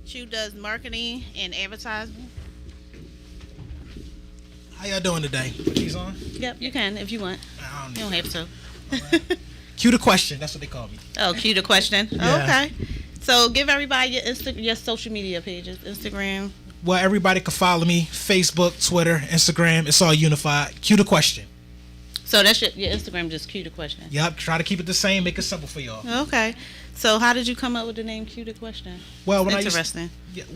Q does marketing and advertising. How y'all doing today? She's on? Yep, you can if you want. I You don't have to. Right. Cue the question. That's what they call me. Oh, cue the question. Yeah. Okay. So give everybody your social media pages. Instagram. Well, everybody can follow me. Facebook, Twitter, Instagram. It's all unified. Cue the question. So that's your Instagram, just cue the question. Yep. Try to keep it the same. Make it simple for y'all. Okay. So how did you come up with the name Cue the Question? Well, when Interesting.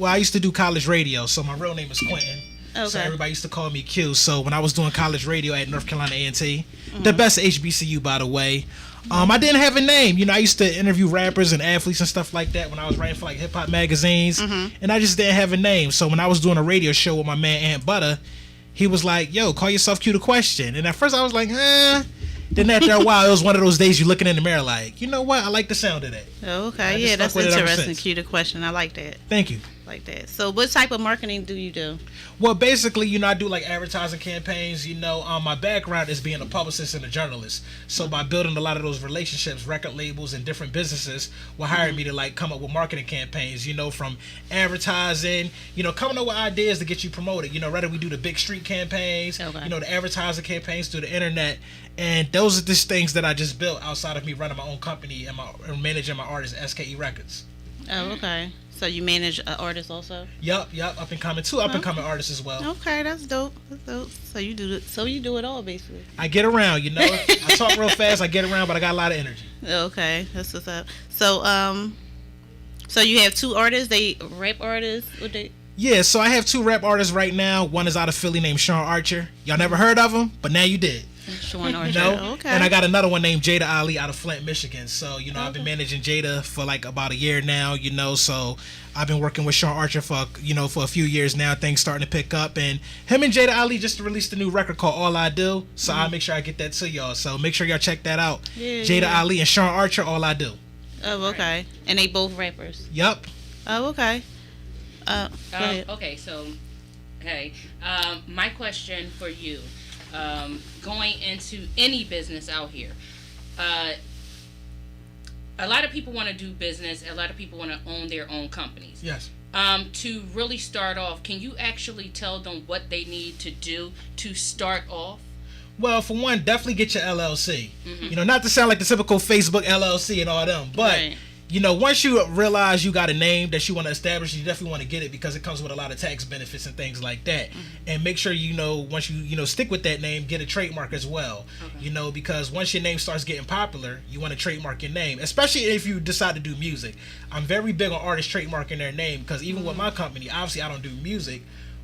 I used to do college radio, so my real name is Quentin. Okay. So everybody used to call me Q. So when I was doing college radio at North Carolina A&T, the best HBCU, by the way, I didn't have a name. You know, I used to interview rappers and athletes and stuff like that when I was writing for like hip hop magazines, and I just didn't have a name. So when I was doing a radio show with my man Aunt Butter, he was like, "Yo, call yourself Q the Question." And at first I was like, eh. Then after a while, it was one of those days you looking in the mirror like, you know what? I like the sound of that. Okay. Yeah, that's interesting. Cue the question. I like that. Thank you. Like that. So what type of marketing do you do? Well, basically, you know, I do like advertising campaigns. You know, my background is being a publicist and a journalist. So by building a lot of those relationships, record labels and different businesses will hire me to like come up with marketing campaigns, you know, from advertising, you know, coming up with ideas to get you promoted. You know, rather we do the big street campaigns, you know, the advertising campaigns through the internet. And those are just things that I just built outside of me running my own company and managing my artist, SKE Records. Oh, okay. So you manage artists also? Yup, up and coming. Two up and coming artists as well. Okay, that's dope. That's dope. So you do it all basically. I get around, you know. I talk real fast, I get around, but I got a lot of energy. Okay, that's what's up. So so you have two artists, they rap artists, what they? Yeah, so I have two rap artists right now. One is out of Philly named Sean Archer. Y'all never heard of him, but now you did. Sean Archer. You know? Okay. And I got another one named Jada Ali out of Flint, Michigan. So, you know, I've been managing Jada for like about a year now, you know, so I've been working with Sean Archer for a few years now. Things starting to pick up, and him and Jada Ali just released a new record called All I Do. So I'll make sure I get that to y'all. So make sure y'all check that out. Yeah, Jada Ali and Sean Archer, All I Do. Oh, okay. And they both rappers. Yup. Oh, okay. Go ahead. Okay, so, hey, my question for you, going into any business out here, a lot of people want to do business. A lot of people want to own their own companies. Yes. To really start off, can you actually tell them what they need to do to start off? Well, for one, definitely get your LLC. You know, not to sound like the typical Facebook LLC and all them, but you know, once you realize you got a name that you want to establish, you definitely want to get it because it comes with a lot of tax benefits and things like that. And make sure, you know, once you stick with that name, get a trademark as well. You know, because once your name starts getting popular, you want to trademark your name, especially if you decide to do music. I'm very big on artists trademarking their name because even with my company, obviously I don't do music,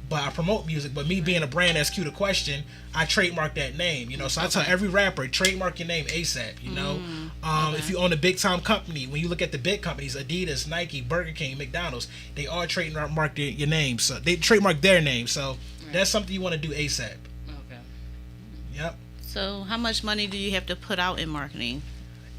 but I promote music. But me being a brand that's Q the Question, I trademark that name, you know. So I tell every rapper, trademark your name ASAP, you know. If you own a big time company, when you look at the big companies, Adidas, Nike, Burger King, McDonald's, they all trademark your name. So they trademark their name. So that's something you want to do ASAP. Okay. Yep. So how much money do you have to put out in marketing?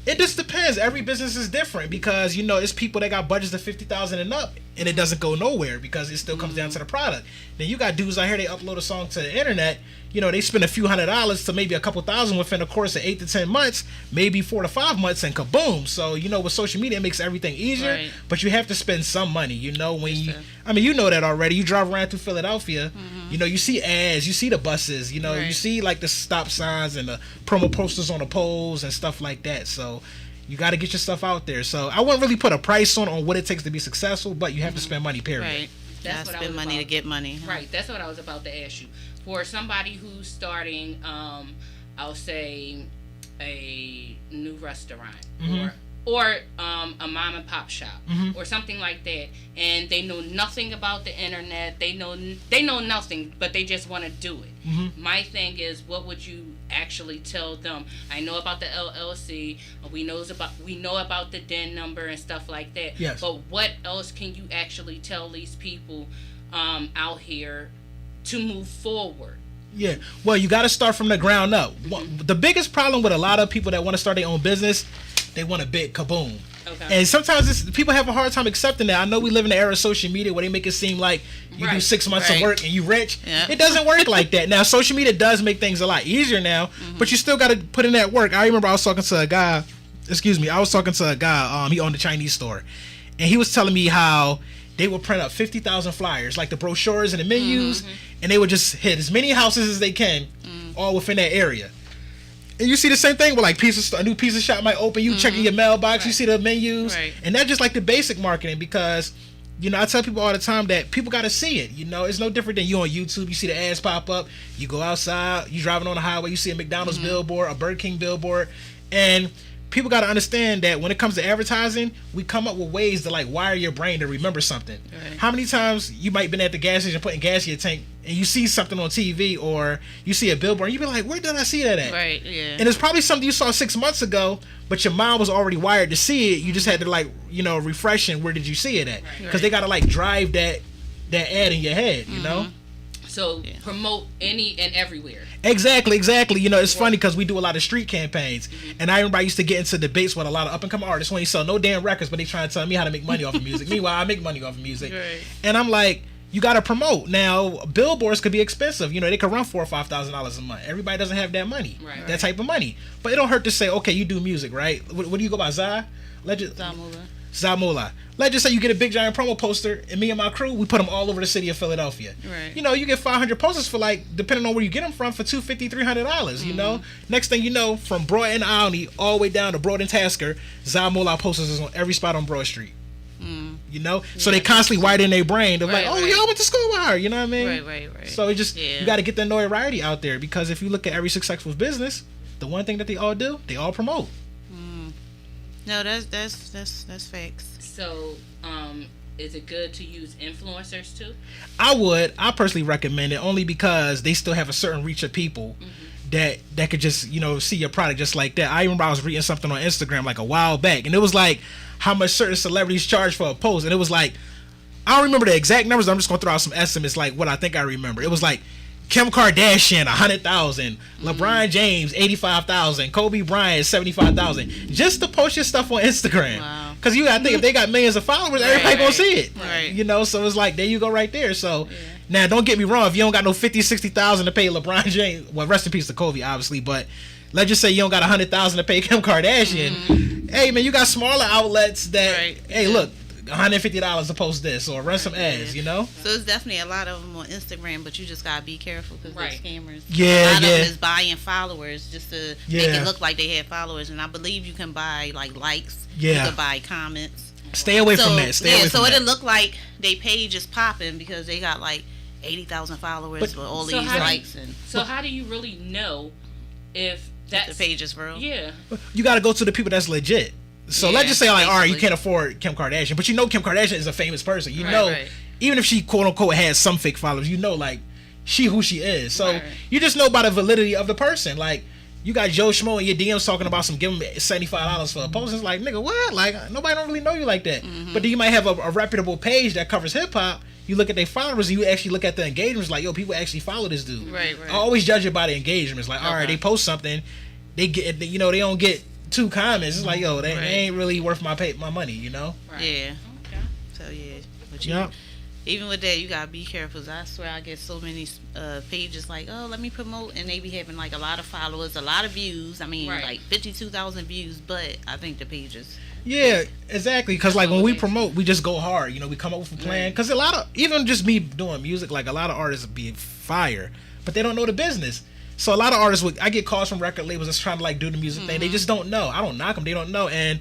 It just depends. Every business is different because, you know, it's people that got budgets of $50,000 and up, and it doesn't go nowhere because it still comes down to the product. Then you got dudes out here, they upload a song to the internet, you know, they spend a few $100s to maybe a couple thousand within a course of 8 to 10 months, maybe 4 to 5 months, and kaboom. So, you know, with social media, it makes everything easier, but you have to spend some money, you know, when you, I mean, you know that already. You drive around through Philadelphia, you know, you see ads, you see the buses, you know, you see like the stop signs and the promo posters on the poles and stuff like that. So you got to get your stuff out there. So I wouldn't really put a price on what it takes to be successful, but you have to spend money, period. Right. That's what spend money to get money. Right. That's what I was about to ask you. For somebody who's starting, I'll say, a new restaurant or a mom and pop shop or something like that, and they know nothing about the internet. They know nothing, but they just want to do it. My thing is, what would you actually tell them? I know about the LLC. We know about the DIN number and stuff like that. Yes. But what else can you actually tell these people out here to move forward? Yeah, well, you got to start from the ground up. The biggest problem with a lot of people that want to start their own business, they want a big kaboom. Okay. And sometimes people have a hard time accepting that. I know we live in the era of social media where they make it seem like you do 6 months of work and you rich. Yeah. It doesn't work like that. Now, social media does make things a lot easier now, but you still got to put in that work. I remember I was talking to a guy, he owned a Chinese store, and he was telling me how they would print up 50,000 flyers, like the brochures and the menus, and they would just hit as many houses as they can, all within that area. And you see the same thing with like a new pizza shop might open. You checking your mailbox, you see the menus, and that's just like the basic marketing. Because I tell people all the time that people got to see it. It's no different than you on YouTube. You see the ads pop up. You go outside. You driving on the highway. You see a McDonald's billboard, a Burger King billboard, and people got to understand that when it comes to advertising, we come up with ways to like wire your brain to remember something. Right. How many times you might been at the gas station putting gas in your tank and you see something on TV or you see a billboard and you be like, where did I see that at? Right, yeah. And it's probably something you saw 6 months ago, but your mind was already wired to see it. You just had to like, refreshing, where did you see it at? Because they got to like drive that ad in your head, you know? So promote any and everywhere. Exactly. It's funny because we do a lot of street campaigns, and I remember I used to get into debates with a lot of up and coming artists when they sell no damn records, but they trying to tell me how to make money off of music. Meanwhile, I make money off of music, and I'm like, you got to promote. Now, billboards could be expensive. They could run $4,000 or $5,000 a month. Everybody doesn't have that money, that type of money. But it don't hurt to say, okay, you do music, right? What do you go by, Zamula. Let's just say you get a big giant promo poster, and me and my crew, we put them all over the city of Philadelphia. Right. You get 500 posters for like, depending on where you get them from, for $250, $300. Next thing you know, from Broad and Albany all the way down to Broad and Tasker, Zamula posters is on every spot on Broad Street. So they constantly write in their brain. They're like, oh, y'all went to school with her. You know what I mean? Right. So it just you got to get the notoriety out there, because if you look at every successful business, the one thing that they all do, they all promote. No, that's facts. So, is it good to use influencers too? I personally recommend it, only because they still have a certain reach of people that could just see your product just like that. I remember I was reading something on Instagram like a while back, and it was like how much certain celebrities charge for a post, and it was like, I don't remember the exact numbers. I'm just gonna throw out some estimates like what I think I remember. It was like Kim Kardashian 100,000, LeBron James 85,000, Kobe Bryant 75,000, just to post your stuff on Instagram. Wow. Because you gotta think, if they got millions of followers, everybody gonna see it. Right. So it's like, there you go right there. So now, don't get me wrong, if you don't got no 50, 60,000 to pay LeBron James, well, rest in peace to Kobe, obviously, but let's just say you don't got 100,000 to pay Kim Kardashian. Hey man, you got smaller outlets that hey look, $150 to post this or run some ads, So it's definitely a lot of them on Instagram, but you just gotta be careful because they're scammers. Yeah, a lot of them is buying followers just to make it look like they have followers, and I believe you can buy like likes. You can buy comments. Stay away from that. So it'll look like they page is popping because they got like 80,000 followers with all these likes. So how do you really know if that's the page is real? Yeah, you got to go to the people that's legit. So let's just say like, all right, you can't afford Kim Kardashian, but Kim Kardashian is a famous person. Even if she quote unquote has some fake followers, like she who she is. So you just know by the validity of the person. Like, you got Joe Schmo in your DMs talking about give him $75 for a post. It's like, nigga, what? Like, nobody don't really know you like that. But then you might have a reputable page that covers hip hop. You look at their followers and you actually look at the engagements. Like, yo, people actually follow this dude. Right. I always judge it by the engagements. Like, all right, they post something, they get, they don't get 2 comments. It's like, yo, they ain't really worth my money. Yeah. Okay. So but even with that, you gotta be careful. 'Cause I swear I get so many pages like, oh, let me promote, and they be having like a lot of followers, a lot of views. I mean, like 52,000 views, but I think the pages. Yeah, exactly. Because like when we promote, we just go hard. We come up with a plan. Because a lot of, even just me doing music, like a lot of artists be fire, but they don't know the business. So a lot of artists I get calls from record labels that's trying to like do the music thing. They just don't know. I don't knock them. They don't know. And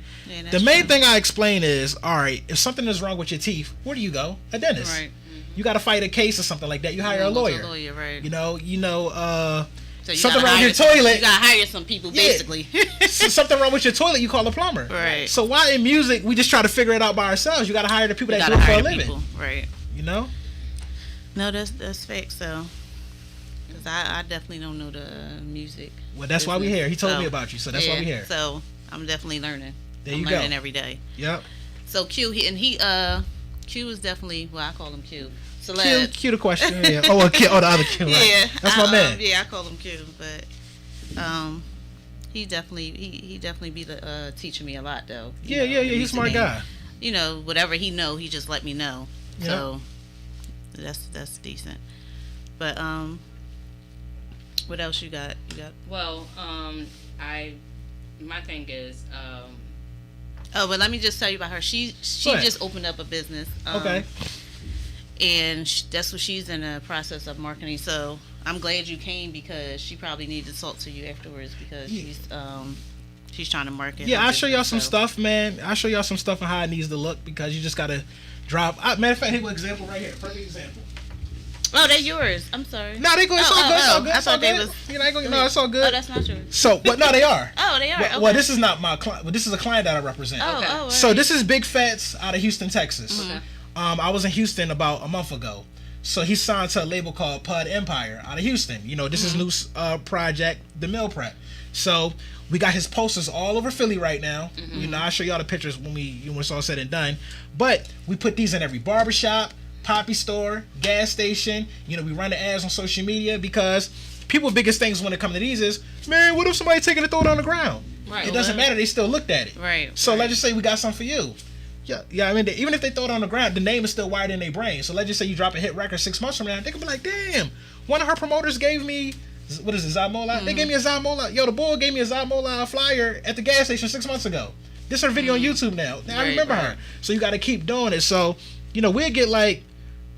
the main thing I explain is, all right, if something is wrong with your teeth, where do you go? A dentist. Right. You got to fight a case or something like that. You hire a lawyer. Right. So something wrong with your toilet. You gotta hire some people, basically. So something wrong with your toilet, you call a plumber. Right. So why in music we just try to figure it out by ourselves? You got to hire the people that do it for a living. Right. No, that's fake. So. I definitely don't know the music. Well, that's why we're here. He told me about you, so that's why we're here. So I'm definitely learning. I'm learning every day. Yep. So Q, Q is definitely, well, I call him Q. Q the question. Yeah. Oh, the other Q. Right? Yeah. That's my man. Yeah, I call him Q, but he definitely be teaching me a lot though. Yeah. He's a smart guy. Whatever he know, he just let me know. Yep. So that's decent. But what else you got? Well, my thing is, Oh, but let me just tell you about her. She just opened up a business. Okay. And that's what she's in the process of marketing. So I'm glad you came because she probably needed to talk to you afterwards because she's trying to market. Yeah, I'll show y'all some stuff, man. I'll show y'all some stuff on how it needs to look because you just gotta drop. Matter of fact, here's an example right here. Perfect example. Oh, they're yours. I'm sorry. No, they go. It's all good. It's all good. I thought they was. No, it's all good. Oh, that's not yours. So, but no, they are. Oh, they are. Well, this is not my client. But this is a client that I represent. Oh, right. So this is Big Fats out of Houston, Texas. Mm-hmm. I was in Houston about a month ago. So he signed to a label called Pud Empire out of Houston. You know, this is new project, The Meal Prep. So we got his posters all over Philly right now. You know, I'll show y'all the pictures when it's all said and done. But we put these in every barbershop, poppy store, gas station. You know, we run the ads on social media because people's biggest things when it comes to these is, man, what if somebody taking it, throw it on the ground? Right. It doesn't matter. They still looked at it. Right. So let's just say we got something for you. Yeah. I mean, even if they throw it on the ground, the name is still wired in their brain. So let's just say you drop a hit record 6 months from now, they could be like, damn, one of her promoters gave me, what is it, Zymola? They gave me a Zymola. Yo, the boy gave me a Zymola flyer at the gas station 6 months ago. This is her video on YouTube now. I remember her. So you got to keep doing it. So, you know, we'll get like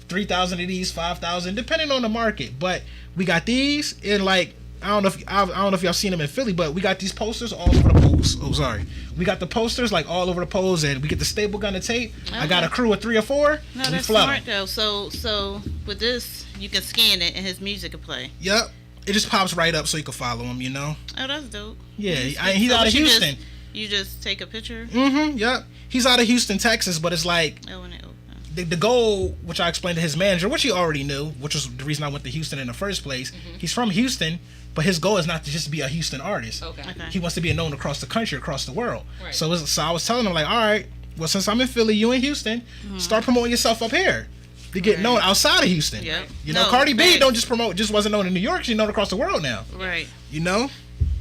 3,000 of these, 5,000, depending on the market. But we got these in like, I don't know if y'all seen them in Philly, but we got these posters all over the poles. Oh, sorry. We got the posters like all over the poles, and we get the staple gun and tape. Okay. I got a crew of 3 or 4. No, that's smart though. So with this, you can scan it and his music will play. Yep. It just pops right up so you can follow him, you know? Oh, that's dope. Yeah, he's out of Houston. You just take a picture? Yep. He's out of Houston, Texas, but it's like... Oh, and it the goal, which I explained to his manager, which he already knew, which was the reason I went to Houston in the first place. He's from Houston, but his goal is not to just be a Houston artist. Okay. He wants to be known across the country, across the world. Right. So I was telling him, like, all right, well, since I'm in Philly, you in Houston, start promoting yourself up here to get known outside of Houston. Yep. You know, Cardi B don't just promote, just wasn't known in New York. She's known across the world now. Right. You know?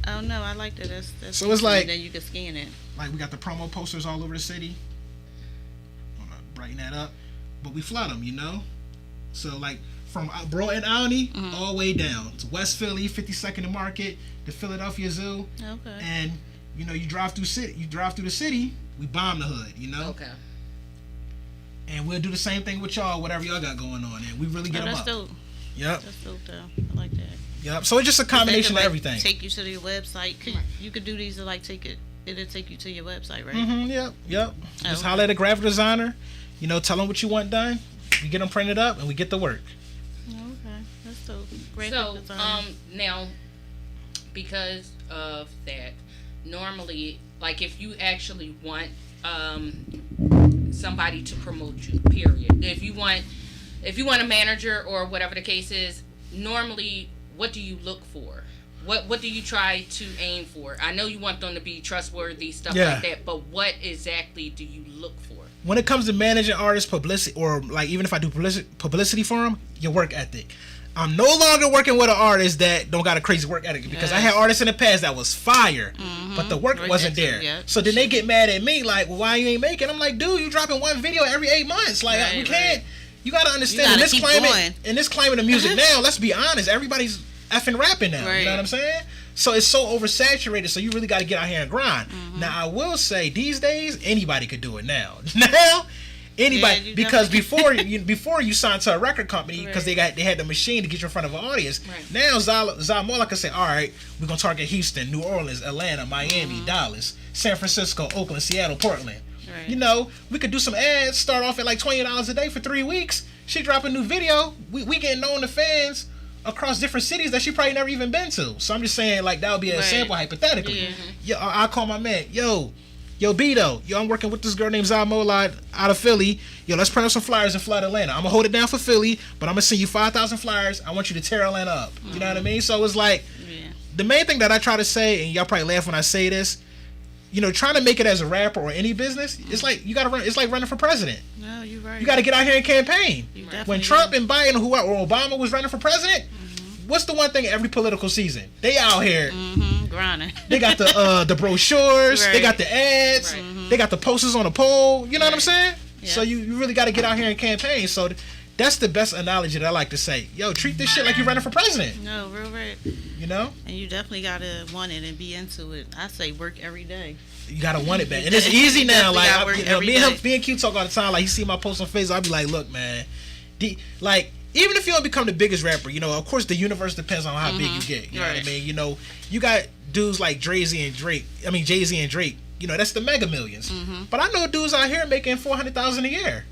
Oh, no, I like that. That's so it's like... Then you can scan it. Like, we got the promo posters all over the city. I'm gonna brighten that up. But we flood them, you know? So, like, from Broughton County all the way down to West Philly, 52nd and Market, the Philadelphia Zoo. Okay. And, you know, you drive through the city, we bomb the hood, you know? Okay. And we'll do the same thing with y'all, whatever y'all got going on. And we really get them up. That's dope. Yep. That's dope, though. I like that. Yep. So it's just a combination of everything. Take you to your website. You could do these to, like, it'll take you to your website, right? Yep. Just holler at a graphic designer. You know, tell them what you want done. We get them printed up, and we get to work. Okay, that's dope. So, now, because of that, normally, like, if you actually want somebody to promote you, period. If you want a manager or whatever the case is, normally, what do you look for? What do you try to aim for? I know you want them to be trustworthy, stuff like that, but what exactly do you look for? When it comes to managing artists, publicity, or like even if I do publicity for them, your work ethic. I'm no longer working with an artist that don't got a crazy work ethic because I had artists in the past that was fire, but the work wasn't there. So then they get mad at me like, well, why you ain't making? I'm like, dude, you dropping one video every 8 months. Like, we can't. You got to understand in this climate of music now, let's be honest, everybody's effing rapping now. You know what I'm saying? So it's so oversaturated, so you really got to get out here and grind. Now, I will say, these days, anybody could do it now. Now, anybody, because before you signed to a record company, because they had the machine to get you in front of an audience. Now, Zymola can say, all right, we're going to target Houston, New Orleans, Atlanta, Miami, Dallas, San Francisco, Oakland, Seattle, Portland. You know, we could do some ads, start off at like $20 a day for 3 weeks. She drop a new video. We getting known to fans across different cities that she probably never even been to. So I'm just saying, like, that would be a sample hypothetically. Yo, I'll call my man. Yo, Beto. Yo, I'm working with this girl named Zymola out of Philly. Yo, let's print up some flyers and flood Atlanta. I'm going to hold it down for Philly, but I'm going to send you 5,000 flyers. I want you to tear Atlanta up. You know what I mean? So it's like, the main thing that I try to say, and y'all probably laugh when I say this, you know, trying to make it as a rapper or any business, it's like you got to run. It's like running for president. No, you're right. You got to get out here and campaign. When Trump and Biden or Obama was running for president, what's the one thing every political season? They out here grinding. They got the brochures. They got the ads. They got the posters on the pole. You know what I'm saying? So you really got to get out here and campaign. So That's the best analogy that I like to say. Yo, treat this shit like you're running for president. No, real right. You know? And you definitely gotta want it and be into it. I say work every day. You gotta want it, man. And it's easy now. Like me and Q talk all the time. Like, he see my post on Facebook, I'll be like, look, man. Like, even if you don't become the biggest rapper, you know, of course the universe depends on how big you get. You know what I mean? You know, you got dudes like Jay-Z and Drake. You know, that's the mega millions. But I know dudes out here making $400,000 a year.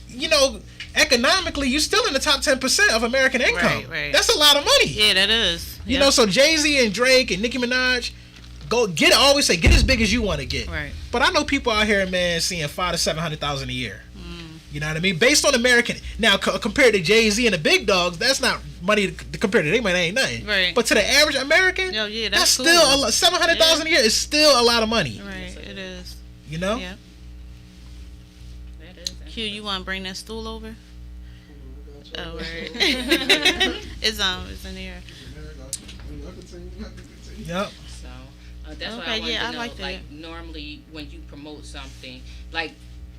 You know, economically, you're still in the top 10% of American income. Right. That's a lot of money. Yeah, that is. You know, so Jay-Z and Drake and Nicki Minaj, go get it. Always say, get as big as you want to get. Right. But I know people out here, man, seeing $500,000 to $700,000 a year. You know what I mean? Based on American. Now, compared to Jay-Z and the big dogs, that's not money compared to their money. Ain't nothing. Right. But to the average American, that's cool. still $700,000 a year is still a lot of money. Right. It is. You know? Yeah. Q, you want to bring that stool over? Oh, right. It's in there. Yep. So that's why I wanted to know. Like, normally when you promote something, like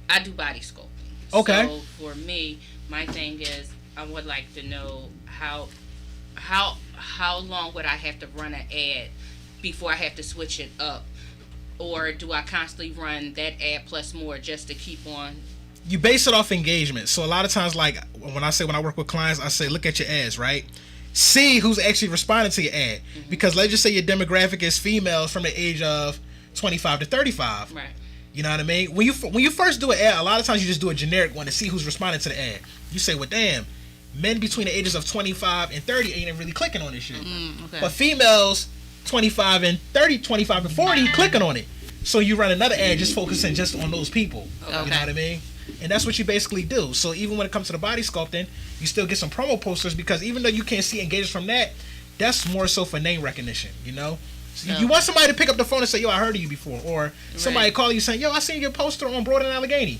I do body sculpting. Okay. So for me, my thing is I would like to know how long would I have to run an ad before I have to switch it up, or do I constantly run that ad plus more just to keep on? You base it off engagement. So a lot of times, like when I work with clients, I say, look at your ads, right? See who's actually responding to your ad. Because let's just say your demographic is females from the age of 25 to 35. Right. You know what I mean? When you first do an ad, a lot of times you just do a generic one to see who's responding to the ad. You say, well, damn, men between the ages of 25 and 30 ain't really clicking on this shit. Okay. But females 25 and 30, 25 and 40 clicking on it. So you run another ad just focusing just on those people. Okay. You know what I mean? And that's what you basically do. So even when it comes to the body sculpting, you still get some promo posters, because even though you can't see engagement from that, that's more so for name recognition, you know? So you want somebody to pick up the phone and say, yo, I heard of you before. Or somebody calling you saying, yo, I seen your poster on Broad and Allegheny.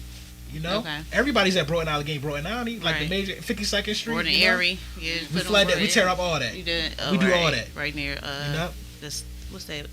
You know? Okay. Everybody's at Broad and Allegheny, like the major 52nd Street. Broad and Erie. Yeah, we flood that. We tear up all that. You did. We do all that. Right near, you know? What's that?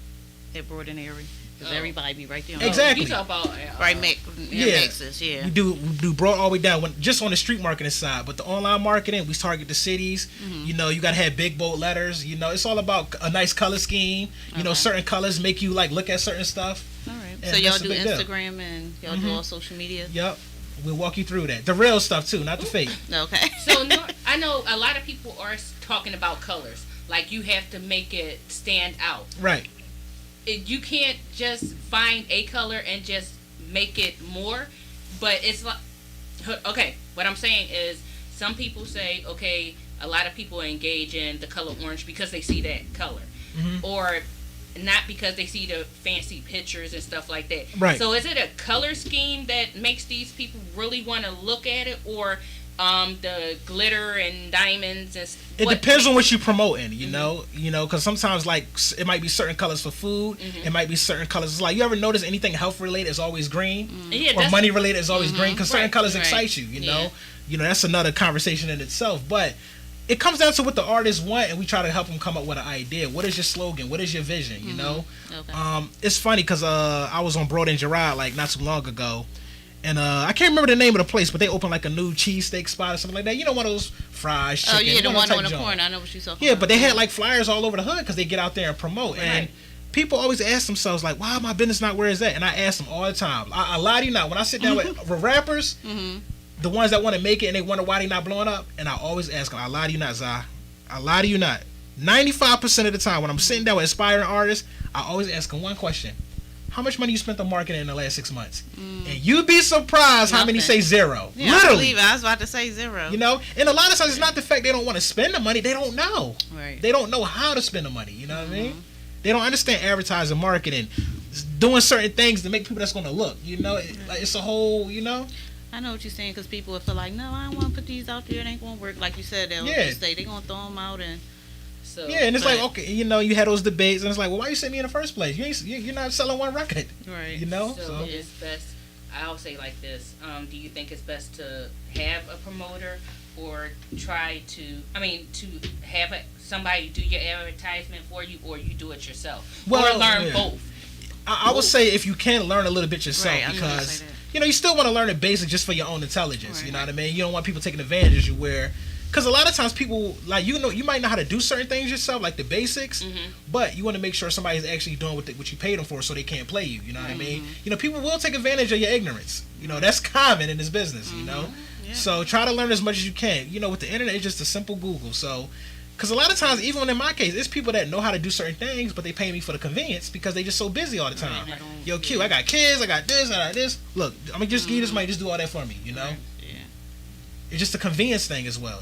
At Broad and Erie. Because everybody be right there. Exactly. You talk about Maxis, yeah. We do Broad all the way down, just on the street marketing side. But the online marketing, we target the cities. You know, you got to have big, bold letters. You know, it's all about a nice color scheme. You know, certain colors make you, like, look at certain stuff. All right. And so y'all do Instagram and y'all do all social media? Yep. We'll walk you through that. The real stuff, too, not the fake. Okay. So, I know a lot of people are talking about colors. Like, you have to make it stand out. Right. You can't just find a color and just make it more, but it's like, okay, what I'm saying is some people say, okay, a lot of people engage in the color orange because they see that color, or not because they see the fancy pictures and stuff like that. Right. So is it a color scheme that makes these people really want to look at it, or the glitter and diamonds and it depends on what you're promoting, you know, because sometimes, like, it might be certain colors for food, it might be certain colors. It's like, you ever notice anything health related is always green, or money related is always green, because certain colors excite you, you know. You know, that's another conversation in itself. But it comes down to what the artists want, and we try to help them come up with an idea. What is your slogan? What is your vision? You know. Okay. It's funny because I was on Broad and Girard like not too long ago. And I can't remember the name of the place, but they opened like a new cheesesteak spot or something like that. You know, one of those fries, chicken. Oh, yeah, the one on the corner. I know what you're talking about. Yeah, but they had like flyers all over the hood because they get out there and promote. Right. And people always ask themselves, like, why my business not where is that? And I ask them all the time. I lie to you not. When I sit down with rappers, the ones that want to make it and they wonder why they not blowing up, and I always ask them, I lie to you not, Zah. I lie to you not. 95% of the time when I'm sitting down with aspiring artists, I always ask them one question. How much money you spent on marketing in the last 6 months? And you'd be surprised how many say zero. Yeah, literally. I believe it. I was about to say zero. You know? And a lot of times it's not the fact they don't want to spend the money. They don't know. Right. They don't know how to spend the money. You know what I mean? They don't understand advertising, marketing, doing certain things to make people that's going to look. You know? Like, it's a whole, you know? I know what you're saying, because people will feel like, no, I don't want to put these out there. It ain't going to work. Like you said, they'll just say they're going to throw them out and... So, yeah, and it's like, okay, you know, you had those debates, and it's like, well, why you sent me in the first place? You're not selling one record, right? You know. So it's best. I'll say like this: do you think it's best to have a promoter, or try to have somebody do your advertisement for you, or you do it yourself, or learn both? I would say if you can learn a little bit yourself, right, because you still want to learn the basics just for your own intelligence. Right. You know what I mean? You don't want people taking advantage of you where, because a lot of times people, like, you might know how to do certain things yourself, like the basics, but you want to make sure somebody's actually doing what you paid them for so they can't play you. You know what I mean? People will take advantage of your ignorance. That's common in this business, Yeah. So try to learn as much as you can. With the internet, it's just a simple Google. So, because a lot of times, even in my case, it's people that know how to do certain things, but they pay me for the convenience because they just so busy all the time. Right. Yo, Q, I got kids, I got this, I got this. Look, I'm going to just give you this money, just do all that for me, Right. Yeah. It's just a convenience thing as well,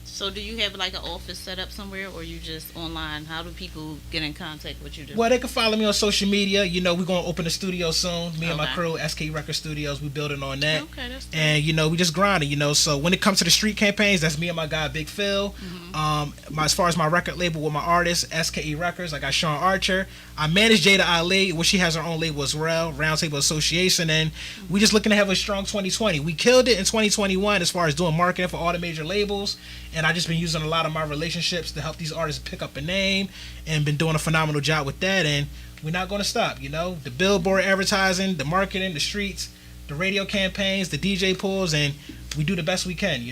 So do you have like an office set up somewhere, or you just online? How do people get in contact with you? Well, they can follow me on social media. We're going to open a studio soon. Me and my crew, SK Record Studios, we building on that. Okay, that's cool. And, we just grinding, So when it comes to the street campaigns, that's me and my guy, Big Phil. As far as my record label with my artists, SKE Records, I got Sean Archer. I manage Jada Ali, she has her own label as well, Roundtable Association. And we just looking to have a strong 2020. We killed it in 2021 as far as doing marketing for all the major labels. And I just been using a lot of my relationships to help these artists pick up a name, and been doing a phenomenal job with that. And we're not going to stop, The billboard advertising, the marketing, the streets, the radio campaigns, the DJ pools, and we do the best we can,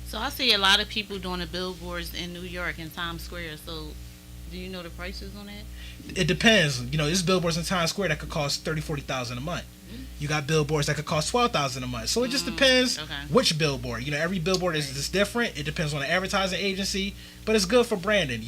So I see a lot of people doing the billboards in New York in Times Square. So do you know the prices on that? It depends. There's billboards in Times Square that could cost $30,000-$40,000 a month. You got billboards that could cost $12,000 a month. So it just depends which billboard. Every billboard is just different. It depends on the advertising agency, but it's good for branding.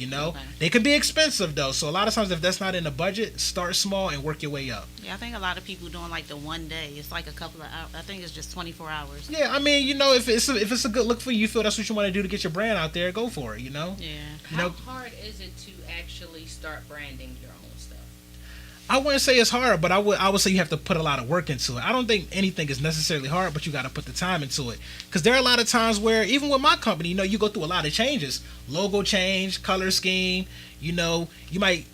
They can be expensive though. So a lot of times, if that's not in the budget, start small and work your way up. Yeah, I think a lot of people doing like the one day. It's like a couple of hours. I think it's just 24 hours. Yeah, I mean, if it's a good look for you, you feel that's what you want to do to get your brand out there, go for it. Yeah. How hard is it to actually start branding your own stuff? I wouldn't say it's hard, but I would say you have to put a lot of work into it. I don't think anything is necessarily hard, but you got to put the time into it. Because there are a lot of times where, even with my company, you go through a lot of changes. Logo change, color scheme, you might,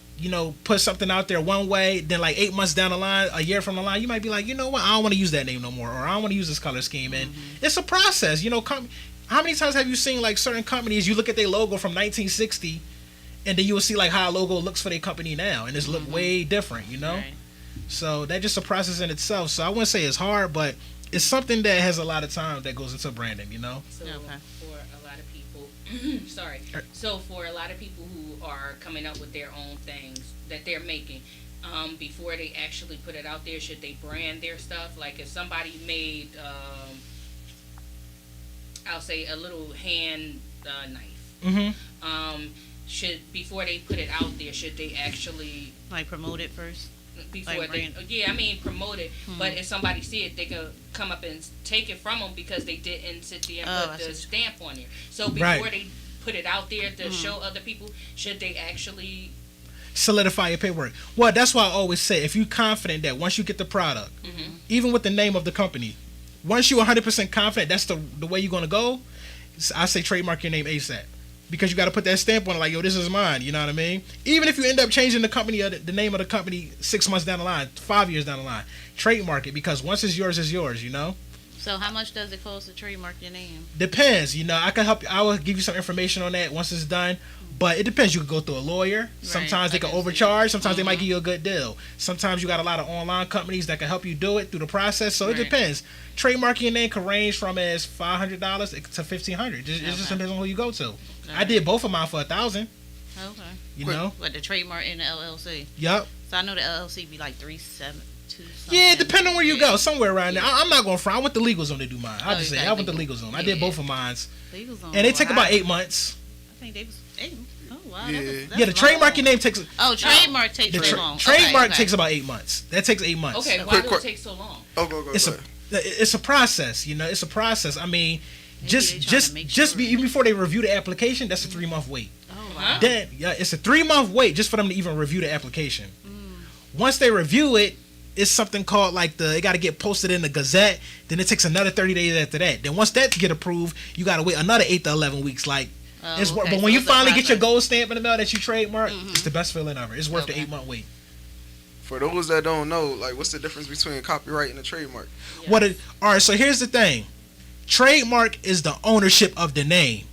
put something out there one way, then like 8 months down the line, a year from the line, you might be like, you know what, I don't want to use that name no more, or I don't want to use this color scheme. And it's a process, how many times have you seen like certain companies, you look at their logo from 1960, and then you will see like how a logo looks for their company now, and it's look way different, Right. So that's just a process in itself. So I wouldn't say it's hard, but it's something that has a lot of time that goes into branding, So for a lot of people, So for a lot of people who are coming up with their own things that they're making, before they actually put it out there, should they brand their stuff? Like if somebody made, I'll say a little hand knife. Before they put it out there, should they actually like promote it first? Promote it. But if somebody see it, they could come up and take it from them because they didn't sit there and put the stamp on there. So before they put it out there to show other people, should they actually solidify your paperwork? Well, that's why I always say, if you're confident that once you get the product, even with the name of the company, once you're 100% confident that's the way you're going to go, I say trademark your name ASAP. Because you got to put that stamp on it, like, yo, this is mine. You know what I mean? Even if you end up changing the name of the company 6 months down the line, 5 years down the line, trademark it, because once it's yours, So how much does it cost to trademark your name? Depends. I can help you. I will give you some information on that once it's done. But it depends. You can go through a lawyer. Right. Sometimes they can overcharge. Sometimes they might give you a good deal. Sometimes you got a lot of online companies that can help you do it through the process. So it depends. Trademarking your name can range from as $500 to $1,500. It just depends on who you go to. Okay. I did both of mine for $1,000. Okay. What, the trademark and the LLC? Yep. So I know the LLC be like $372. Yeah, depending on where you go, somewhere around there. I'm not going to front. I went to Legal Zone to do mine. I just say I went to Legal Zone. I did both of mine. Legal Zone. And they take about 8 months. I think they was 8. Oh wow. Yeah, the trademark your name takes. Oh, trademark takes so long. Trademark takes about 8 months. That takes 8 months. Okay, why does it take so long? Oh, go. It's a process. It's a process. I mean, even before they review the application, that's a 3-month wait. Oh wow. Then it's a 3-month wait just for them to even review the application. Once they review it, it's something called it got to get posted in the Gazette. Then it takes another 30 days after that. Then once that get approved, you got to wait another 8 to 11 weeks. But when you finally get your gold stamp in the mail that you trademark, it's the best feeling ever. It's worth the 8-month wait. For those that don't know, what's the difference between copyright and a trademark? Yes. All right, so here's the thing. Trademark is the ownership of the name.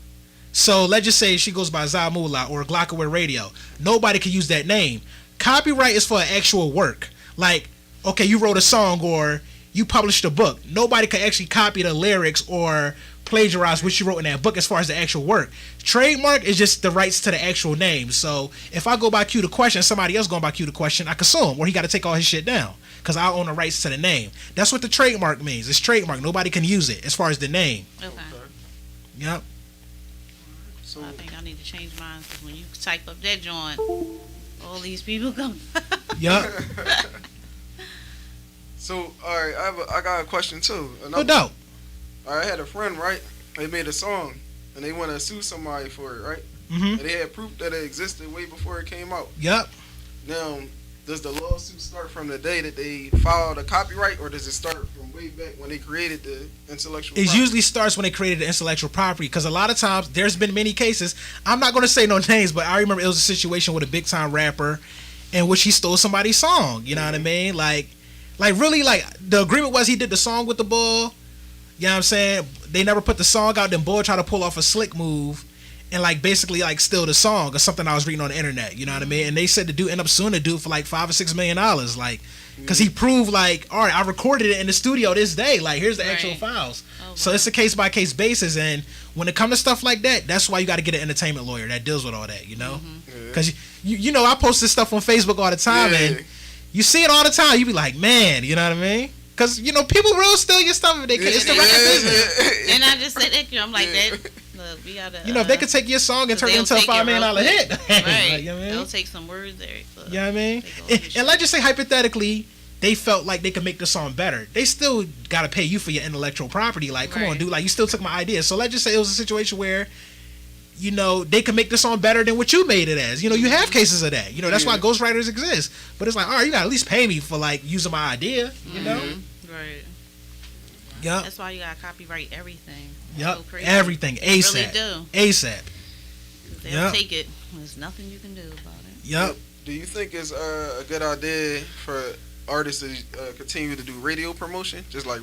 So let's just say she goes by Zamula or Glockaway Radio. Nobody can use that name. Copyright is for an actual work. Like, okay, you wrote a song or you published a book. Nobody could actually copy the lyrics or plagiarize what you wrote in that book as far as the actual work. Trademark is just the rights to the actual name. So if I go by Q the Question, somebody else going by Q the Question, I can sue him, or he got to take all his shit down because I own the rights to the name. That's what the trademark means. It's trademark. Nobody can use it as far as the name. Okay. Yep. So I think I need to change mine because when you type up that joint, all these people come. Yep. So, all right, I got a question too. No doubt. I had a friend, right? They made a song, and they want to sue somebody for it, right? Mm-hmm. And they had proof that it existed way before it came out. Yep. Now, does the lawsuit start from the day that they filed a copyright, or does it start from way back when they created the intellectual property? It usually starts when they created the intellectual property, because a lot of times there's been many cases. I'm not going to say no names, but I remember it was a situation with a big time rapper in which he stole somebody's song. You know what I mean? Like really, like the agreement was he did the song with the Bull. You know what I'm saying? They never put the song out. Then Bull tried to pull off a slick move and like basically like steal the song or something I was reading on the internet. You know what I mean? And they said the dude ended up suing the dude for like $5 or $6 million, like because he proved like, all right, I recorded it in the studio this day. Like here's the actual files. Oh, wow. So it's a case by case basis. And when it comes to stuff like that, that's why you got to get an entertainment lawyer that deals with all that. You know, because you know I post this stuff on Facebook all the time and you see it all the time. You be like, man, you know what I mean? Because, you know, people will steal your stuff if they can. It's the record business. And I just said that, I'm like, that. Look, we gotta. You know, if they could take your song and turn it into a $5 million hit. Right. Like, you know what I mean? They'll take some words there. You know what I mean? And let's just say, hypothetically, they felt like they could make the song better. They still got to pay you for your intellectual property. Like, come on, dude. Like, you still took my idea. So let's just say it was a situation where, you know, they could make the song better than what you made it as. You know, you have cases of that. You know, that's why ghostwriters exist. But it's like, all right, you got to at least pay me for, like, using my idea, you know? Right. Yep. That's why you got to copyright everything. Yep. So everything. ASAP. They really do. ASAP. They'll take it. There's nothing you can do about it. Yep. Do you think it's a good idea for artists to continue to do radio promotion? Just like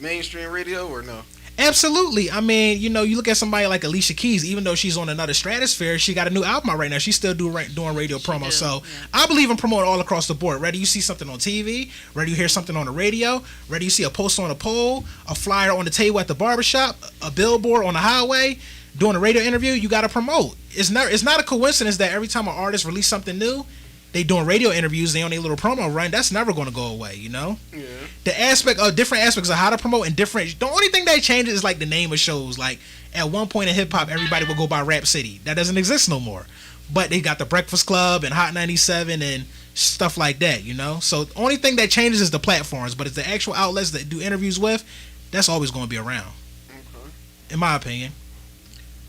mainstream radio or no? Absolutely. I mean, you know, you look at somebody like Alicia Keys, even though she's on another stratosphere, she got a new album out right now. She's still doing radio promo. So I believe in promoting all across the board. Whether you see something on TV, whether you hear something on the radio, whether you see a poster on a pole, a flyer on the table at the barbershop, a billboard on the highway, doing a radio interview, you got to promote. It's not a coincidence that every time an artist releases something new, they doing radio interviews, they on a little promo run. That's never going to go away, you know? Yeah. The aspect of different aspects of how to promote and different. The only thing that changes is like the name of shows. Like at one point in hip hop, everybody would go by Rap City. That doesn't exist no more. But they got the Breakfast Club and Hot 97 and stuff like that, you know? So the only thing that changes is the platforms, but it's the actual outlets that do interviews with, that's always going to be around. Okay. In my opinion.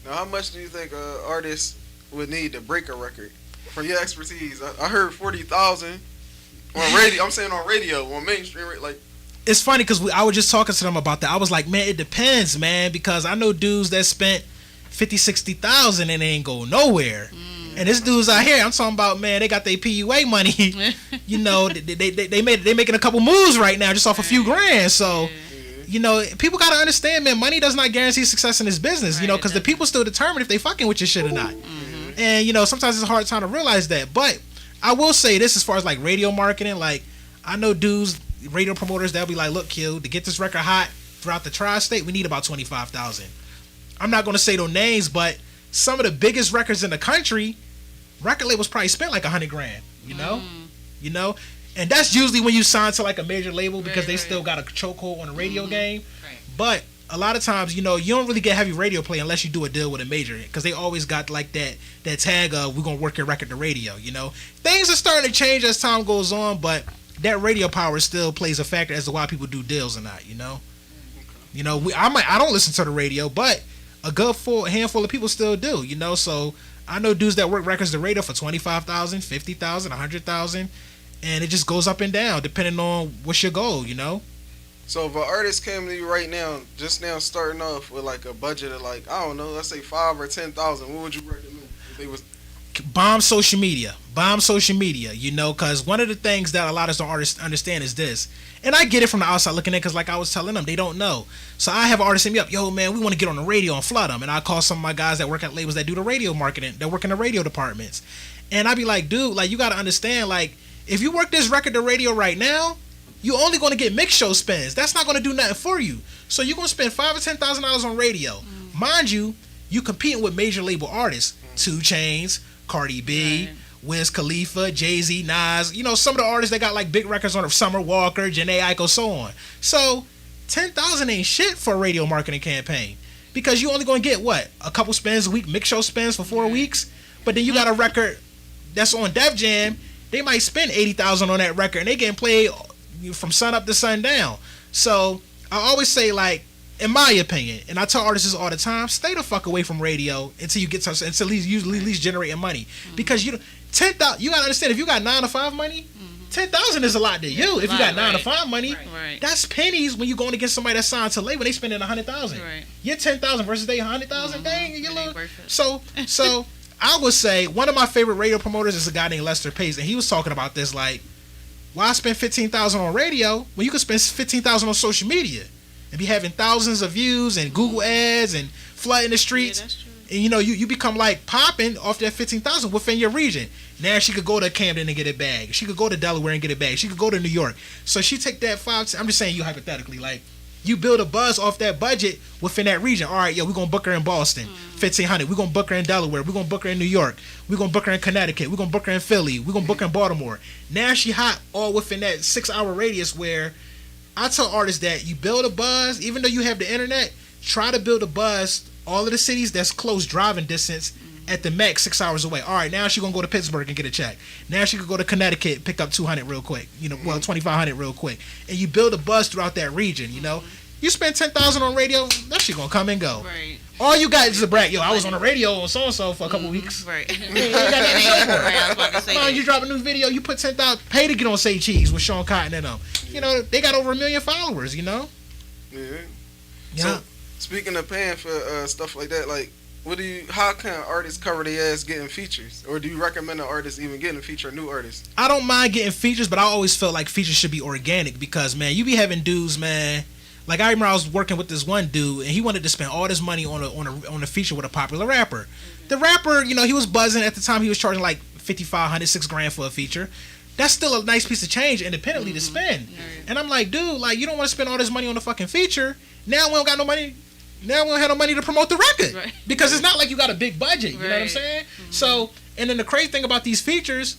Now, how much do you think artists would need to break a record? From your expertise, I heard 40,000 on radio. I'm saying on radio, on mainstream, like. It's funny because I was just talking to them about that. I was like, man, it depends, man, because I know dudes that spent 50, 60,000 and they ain't go nowhere. And this dudes out here, I'm talking about, man, they got their PUA money. You know, they making a couple moves right now just off a few grand. So. You know, people got to understand, man, money does not guarantee success in this business, you know, because the people still determine if they fucking with your shit or not. And, you know, sometimes it's a hard time to realize that. But I will say this as far as, like, radio marketing. Like, I know dudes, radio promoters, they'll be like, look, Q, to get this record hot throughout the tri-state, we need about 25,000. I'm not going to say no names, but some of the biggest records in the country, record labels probably spent like $100,000, you know? You know? And that's usually when you sign to like a major label because they still got a chokehold on the radio game. Right. But a lot of times, you know, you don't really get heavy radio play unless you do a deal with a major because they always got like that tag of we're going to work your record to radio, you know. Things are starting to change as time goes on, but that radio power still plays a factor as to why people do deals or not, you know. You know, I don't listen to the radio, but a good handful of people still do, you know. So I know dudes that work records to radio for 25,000, 50,000, 100,000. And it just goes up and down depending on what's your goal, you know? So if an artist came to you right now, just now starting off with like a budget of like, I don't know, let's say 5,000 or 10,000, what would you recommend? If they was bomb social media, you know, because one of the things that a lot of artists understand is this. And I get it from the outside looking in because like I was telling them, they don't know. So I have artists hit me up, yo, man, we want to get on the radio and flood them. And I call some of my guys that work at labels that do the radio marketing, that work in the radio departments. And I be like, dude, like you got to understand, like, if you work this record to radio right now, you only going to get mix show spins. That's not going to do nothing for you. So you're going to spend $5,000 or $10,000 on radio. Mind you, you competing with major label artists. 2 Chainz, Cardi B, Wiz Khalifa, Jay-Z, Nas. You know, some of the artists that got like big records on Summer Walker, Jhené Aiko, so on. So $10,000 ain't shit for a radio marketing campaign. Because you only going to get, what, a couple spins a week, mix show spins for 4 weeks? But then you got a record that's on Def Jam, they might spend $80,000 on that record, and they getting played from sun up to sundown. So I always say, like, in my opinion, and I tell artists all the time, stay the fuck away from radio until you get to, until at least generating money. Because you gotta understand, if you got 9 to 5 money, $10,000 is a lot to you. If you got 9 to 5 money, that's pennies when you're going against somebody that's signed to label. They spending $100,000. Your $10,000 versus they $100,000. Dang, you little. So I would say one of my favorite radio promoters is a guy named Lester Pace, and he was talking about this, like, why spend $15,000 on radio when you could spend $15,000 on social media and be having thousands of views and Google ads and flooding the streets. That's true. And you know, you become like popping off that $15,000 within your region. Now she could go to Camden and get it bagged. She could go to Delaware and get it bagged. She could go to New York. So she take that I'm just saying, you hypothetically, like, you build a buzz off that budget within that region. All right, yo, we're gonna book her in Boston, $1,500. We're gonna book her in Delaware. We're gonna book her in New York. We're gonna book her in Connecticut. We're gonna book her in Philly. We're gonna book her in Baltimore. Now she hot all within that 6-hour radius. Where I tell artists that you build a buzz, even though you have the internet, try to build a buzz all of the cities that's close driving distance at the max 6 hours away. All right, now she gonna go to Pittsburgh and get a check. Now she could go to Connecticut, pick up $200 real quick. You know, well, $2,500 real quick, and you build a buzz throughout that region. You know, you spend $10,000 on radio, that shit gonna come and go. Right. All you got is a brag. Yo, I was on the radio on so and so for a couple weeks. Right. You ain't got nothing to show for it. Right, I was about to say Come on, that. you drop a new video, you put $10,000, pay to get on Say Cheese with Sean Cotton and them. You know, they got over 1 million followers. You know. Yeah. Yeah. So, speaking of paying for stuff like that, like, how can artists cover their ass getting features? Or do you recommend an artist even getting a feature, a new artist? I don't mind getting features, but I always felt like features should be organic because, man, you be having dudes, man. Like, I remember I was working with this one dude, and he wanted to spend all this money on a feature with a popular rapper. The rapper, you know, he was buzzing at the time. He was charging like $5,500, $6,000 for a feature. That's still a nice piece of change independently to spend. And I'm like, dude, like, you don't want to spend all this money on a fucking feature. Now we don't got no money. Now we don't have no money to promote the record because it's not like you got a big budget. You know what I'm saying? So, and then the crazy thing about these features,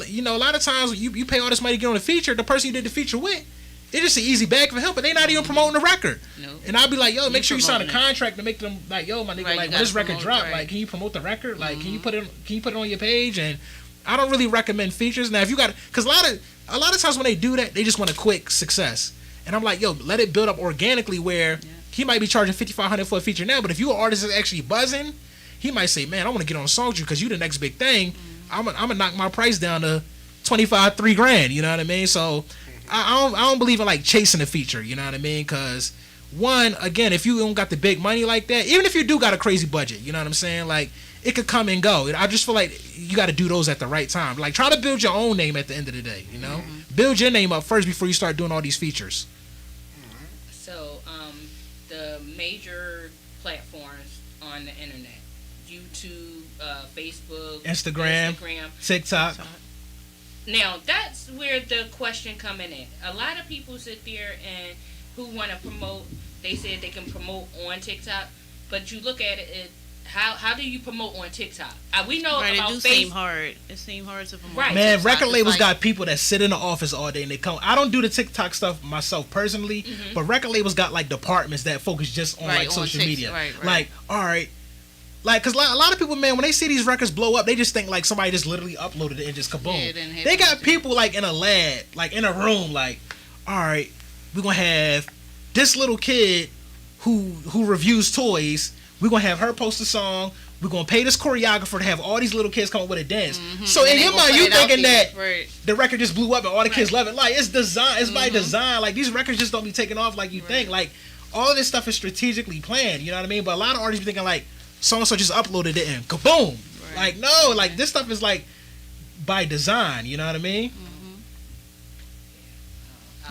you know, a lot of times you pay all this money to get on a feature. The person you did the feature with, it's just an easy bag for him, but they not even promoting the record. And I'll be like, yo, make sure you sign a contract to make them like, yo, my nigga, like, when this record drop, like, can you promote the record? Like, can you put it on your page? And I don't really recommend features. Now, if you got, because a lot of times when they do that, they just want a quick success. And I'm like, yo, let it build up organically where he might be charging $5,500 for a feature now, but if you're an artist that's actually buzzing, he might say, man, I want to get on a song with you because you the next big thing. I'm gonna knock my price down to $3,000. You know what I mean? So I don't believe in like chasing a feature. You know what I mean? Because one, again, if you don't got the big money like that, even if you do got a crazy budget, you know what I'm saying? Like, it could come and go. I just feel like you got to do those at the right time. Like, try to build your own name at the end of the day. You know, build your name up first before you start doing all these features. So, the major platforms on the internet, YouTube, Facebook, Instagram, TikTok. Now, that's where the question coming in. A lot of people sit there and who want to promote, they said they can promote on TikTok, but you look at it, how do you promote on TikTok? We know about it do seem hard. It seems hard to promote. Right. Man, TikTok record labels like, got people that sit in the office all day and they come. I don't do the TikTok stuff myself personally, but record labels got like departments that focus just on like social media. Right. Like, all right. Like, because a lot of people, man, when they see these records blow up, they just think like somebody just literally uploaded it and just kaboom. Yeah, they got people like in a lab, like in a room, like, all right, we're going to have this little kid who reviews toys. We're going to have her post a song. We're going to pay this choreographer to have all these little kids come up with a dance. So in your mind, you thinking that the record just blew up and all the kids love it. Like, it's design. It's by design. Like, these records just don't be taking off like you think. Like, all of this stuff is strategically planned. You know what I mean? But a lot of artists be thinking, like, so-and-so just uploaded it and kaboom. Like, no. Like, this stuff is, like, by design. You know what I mean?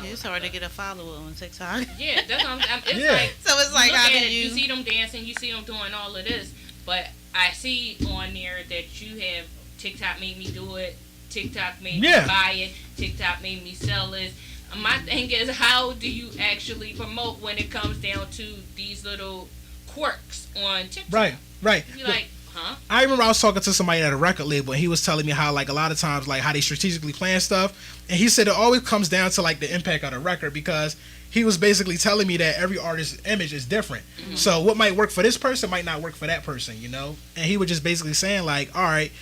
Yeah, it's hard to get a follower on TikTok. Yeah, that's what it's Yeah. like. So it's like, how do you see them dancing, you see them doing all of this, but I see on there that you have TikTok made me do it, TikTok made me buy it, TikTok made me sell it. my thing is, how do you actually promote when it comes down to these little quirks on TikTok? Right. You're like, huh? I remember I was talking to somebody at a record label, and he was telling me how, like, a lot of times, like, how they strategically plan stuff. And he said it always comes down to, like, the impact of the record, because he was basically telling me that every artist's image is different. Mm-hmm. So what might work for this person might not work for that person, you know? And he was just basically saying, like, all right,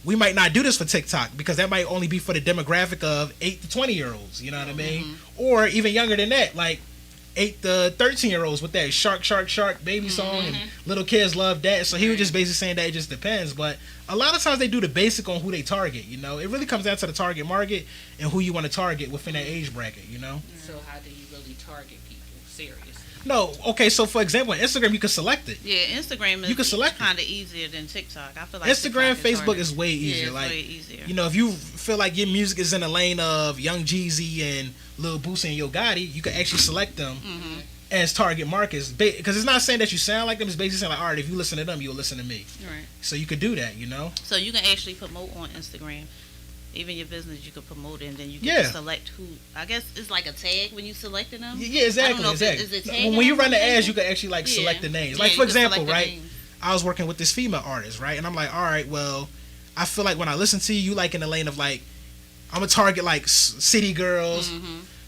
we might not do this for TikTok because that might only be for the demographic of 8 to 20-year-olds, you know what I mean? Mm-hmm. Or even younger than that, like 8 to 13-year-olds with that shark baby song, and little kids love that. So he was just basically saying that it just depends. But a lot of times they do the basic on who they target, you know? It really comes down to the target market and who you want to target within that age bracket, you know? So how do you really target people? Serious? No, okay, so for example, on Instagram, you can select it. Yeah, Instagram is kind of easier than TikTok. I feel like Instagram, Facebook is way easier. Yeah, like, way easier. You know, if you feel like your music is in the lane of Young Jeezy and Lil Boosie and Yo Gotti, you can actually select them as target markets. Because it's not saying that you sound like them. It's basically saying, like, all right, if you listen to them, you'll listen to me. Right. So you could do that, you know? So you can actually promote on Instagram. Even your business, you could promote it, and then you can select who. I guess it's like a tag when you selecting them. Yeah, exactly. Is it when you run the ads, you can actually like select the names. Like, for example, right? I was working with this female artist, right? And I'm like, all right, well, I feel like when I listen to you, you like in the lane of like, I'm gonna target like City Girls,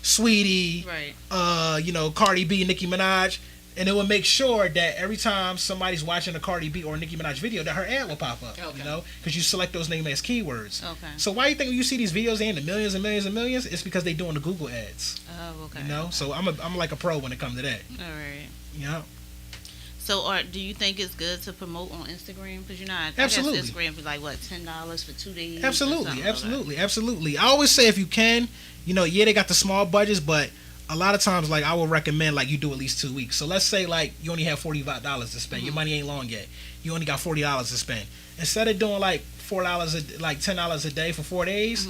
Sweetie, right? You know, Cardi B, Nicki Minaj. And it will make sure that every time somebody's watching a Cardi B or a Nicki Minaj video, that her ad will pop up, you know, because you select those names as keywords. Okay. So why do you think when you see these videos in the millions and millions and millions, it's because they're doing the Google ads. Oh, okay. You know, so I'm like a pro when it comes to that. All right. Yeah. So, do you think it's good to promote on Instagram? Because you're not. Absolutely. I guess Instagram be like what, $10 for 2 days? Absolutely. I always say if you can, you know, they got the small budgets, but a lot of times, like, I would recommend, like, you do at least 2 weeks. So let's say, like, you only have $45 to spend. Your money ain't long yet. You only got $40 to spend. Instead of doing, like, $10 a day for 4 days,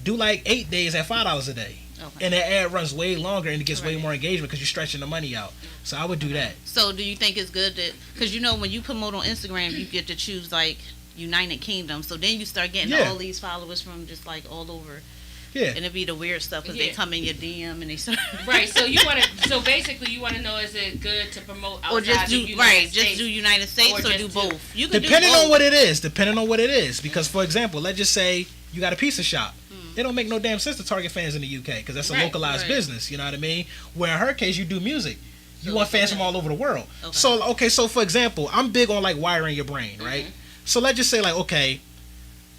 do, like, 8 days at $5 a day. Okay. And that ad runs way longer and it gets way more engagement because you're stretching the money out. So I would do that. So do you think it's good that, because, you know, when you promote on Instagram, you get to choose, like, United Kingdom. So then you start getting all these followers from just, like, all over. Yeah. And it'd be the weird stuff because they come in your DM and they start. Right. So you want to. So basically, you want to know, is it good to promote outside or just do the United States? Just do United States or do both. You can depending do both. on what it is. Because for example, let's just say you got a pizza shop. It don't make no damn sense to target fans in the UK because that's a localized business. You know what I mean? Where in her case, you do music. You want fans from all over the world. Okay. So for example, I'm big on like wiring your brain, right? So let's just say like, okay,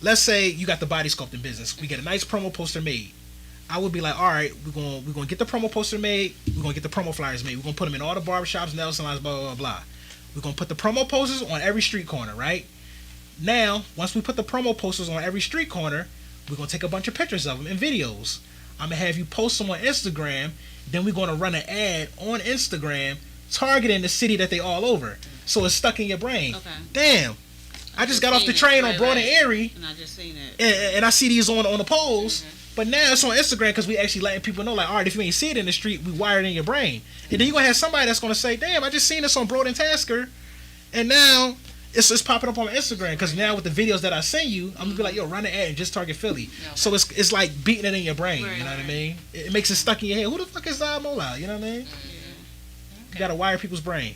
let's say you got the body sculpting business. We get a nice promo poster made. I would be like, all right, we're gonna get the promo poster made. We're gonna get the promo flyers made. We're gonna put them in all the barbershops, nail salons, blah, blah, blah, blah. We're gonna put the promo posters on every street corner, right? Now, once we put the promo posters on every street corner, we're gonna take a bunch of pictures of them and videos. I'm gonna have you post them on Instagram. Then we're gonna run an ad on Instagram targeting the city that they all over. So it's stuck in your brain. Okay. Damn. I just got off the train on Broad and Erie. And I just seen it. And I see these on the polls. But now it's on Instagram because we actually letting people know, like, all right, if you ain't see it in the street, we wired it in your brain. And then you're going to have somebody that's going to say, damn, I just seen this on Broad and Tasker. And now it's popping up on my Instagram because now with the videos that I send you, I'm going to be like, yo, run the ad and just target Philly. So it's like beating it in your brain, you know what I mean? It makes it stuck in your head. Who the fuck is Zah Mola? You know what I mean? You got to wire people's brain.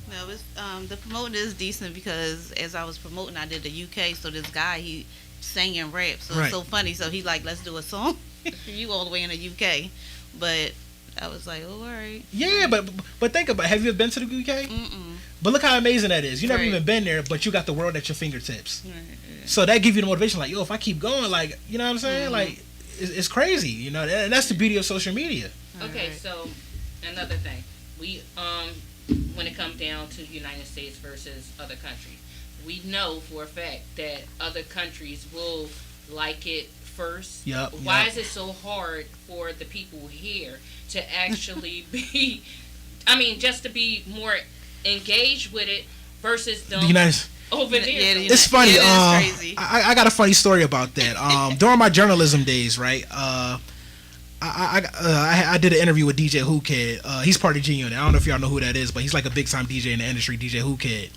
No, it's, the promoting is decent because as I was promoting, I did the UK. So this guy, he sang and rap. So it's so funny. So he like, let's do a song. You all the way in the UK. But I was like, oh, all right. Yeah, but think about it. Have you ever been to the UK? Mm-mm. But look how amazing that is. You never even been there, but you got the world at your fingertips. So that gives you the motivation. Like, yo, if I keep going, like, you know what I'm saying? Like, it's crazy, you know? And that's the beauty of social media. Okay, so another thing. We, when it comes down to United States versus other countries, we know for a fact that other countries will like it first. Why is it so hard for the people here to actually be, I mean, just to be more engaged with it versus them over there? It's funny. I got a funny story about that. During my journalism days, right? I did an interview with DJ WhoKid. He's part of G Unit. I don't know if y'all know who that is, but he's like a big time DJ in the industry, DJ WhoKid.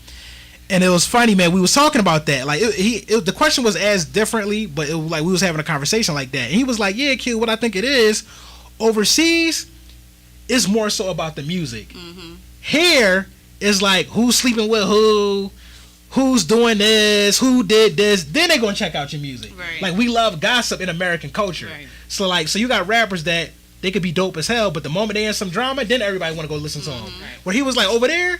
And it was funny, man. We was talking about that. Like, the question was asked differently, but it was like we was having a conversation like that. And he was like, "Yeah, Q, what I think it is, overseas, is more so about the music. Mm-hmm. Here is like who's sleeping with who's doing this, who did this. Then they gonna check out your music. Right. Like, we love gossip in American culture. Right. So you got rappers that they could be dope as hell, but the moment they in some drama, then everybody want to go listen to them. Right. Where he was like, over there,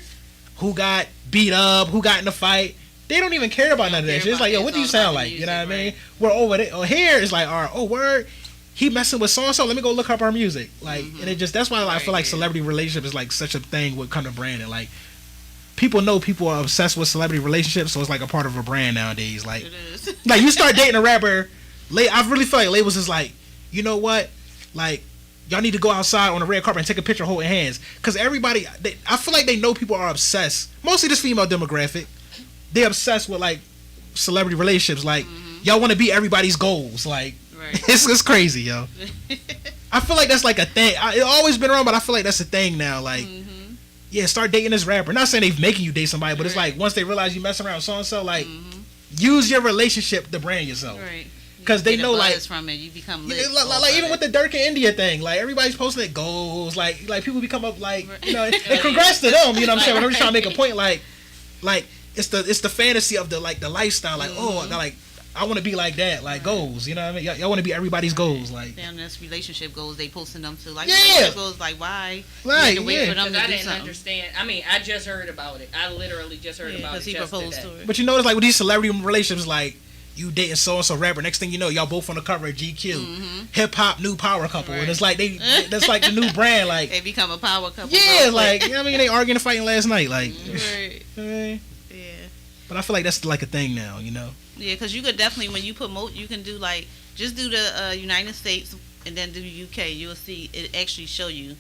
who got beat up, who got in a fight, they don't even care about none of that shit. It's like, yo, what do you sound like? Music, you know what I mean? We're over there. Here it's like, all right, oh, word, he messing with so and so. Let me go look up our music. Like, and it just, that's why I feel like celebrity relationship is like such a thing with kind of branding. Like, people know people are obsessed with celebrity relationships, so it's like a part of a brand nowadays. Like, like you start dating a rapper, I really feel like labels is like, you know what, like, y'all need to go outside on the red carpet and take a picture holding hands. Because everybody, I feel like they know people are obsessed. Mostly this female demographic. They're obsessed with, like, celebrity relationships. Like, y'all want to be everybody's goals. Like, it's crazy, yo. I feel like that's like a thing. It's always been around, but I feel like that's a thing now. Like, yeah, start dating this rapper. Not saying they're making you date somebody, but it's like once they realize you messing around with so-and-so, like, use your relationship to brand yourself. Right. Because they know, like, from it, you become lit. Like even with the Dirk and India thing, like, everybody's posting their goals, like people become up, like, you know, and congrats to them, you know what I'm saying? When I'm trying to make a point, like it's the fantasy of the, like, the lifestyle, like, oh, like, I want to be like that, like, goals, you know what I mean? Y'all want to be everybody's goals, like. Damn, that's relationship goals, they posting them too, like, relationship goals, like, why? Right, you had to wait for them to I do didn't something. understand. I mean, I just heard about it. I literally just heard about it yesterday. But you notice, like, with these celebrity relationships, like, you dating so-and-so rapper, next thing you know, y'all both on the cover of GQ. Hip-hop new power couple. And it's like, that's like the new brand, like. They become a power couple. Yeah, like, you know what I mean? They arguing and fighting last night, like. Right. Yeah. But I feel like that's like a thing now, you know? Yeah, because you could definitely, when you promote, you can do, like, just do the United States and then do UK. You'll see, it actually show you.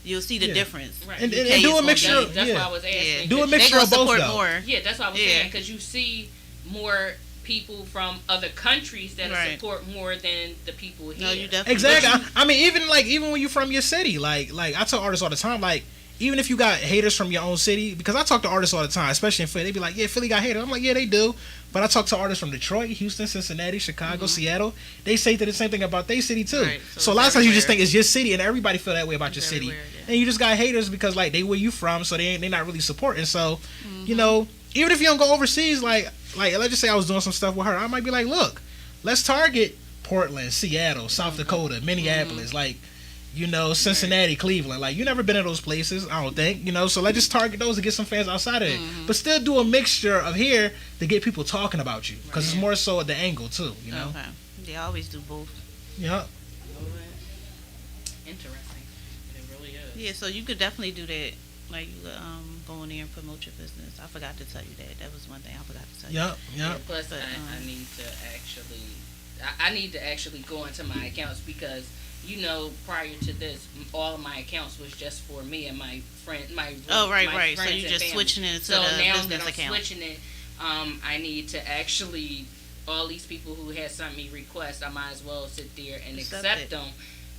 You'll see the difference. Right. And do a mixture. That's why I was asking. Yeah. Do a mixture of both, though. More. Yeah, that's what I was saying, because you see more people from other countries that support more than the people here. No, you definitely. Exactly. I mean, even when you're from your city, like I tell artists all the time, like, even if you got haters from your own city, because I talk to artists all the time, especially in Philly, they be like, yeah, Philly got haters. I'm like, yeah, they do. But I talk to artists from Detroit, Houston, Cincinnati, Chicago, Seattle. They say the same thing about their city too. Right. So a lot of times you just think it's your city, and everybody feel that way about your city. And you just got haters because, like, they where you from, so they not really supporting. So, you know, even if you don't go overseas, like let's just say I was doing some stuff with her, I might be like, look, let's target Portland, Seattle, South Dakota, Minneapolis, like, you know, Cincinnati, Cleveland. Like, you never been to those places, I don't think, you know, so let's just target those to get some fans outside of it. But still do a mixture of here to get people talking about you, because it's more so the angle too, you know. Okay. They always do both. Yeah. Interesting. It really is. Yeah, so you could definitely do that. Like, you could go in there and promote your business. I forgot to tell you that. That was one thing I forgot to tell you. Yeah. Plus, I need to actually go into my accounts, because, you know, prior to this, all of my accounts was just for me and my friend, my right. So you just switching it to so the now business that I'm account. switching it, I need to actually, all these people who had sent me requests, I might as well sit there and accept them.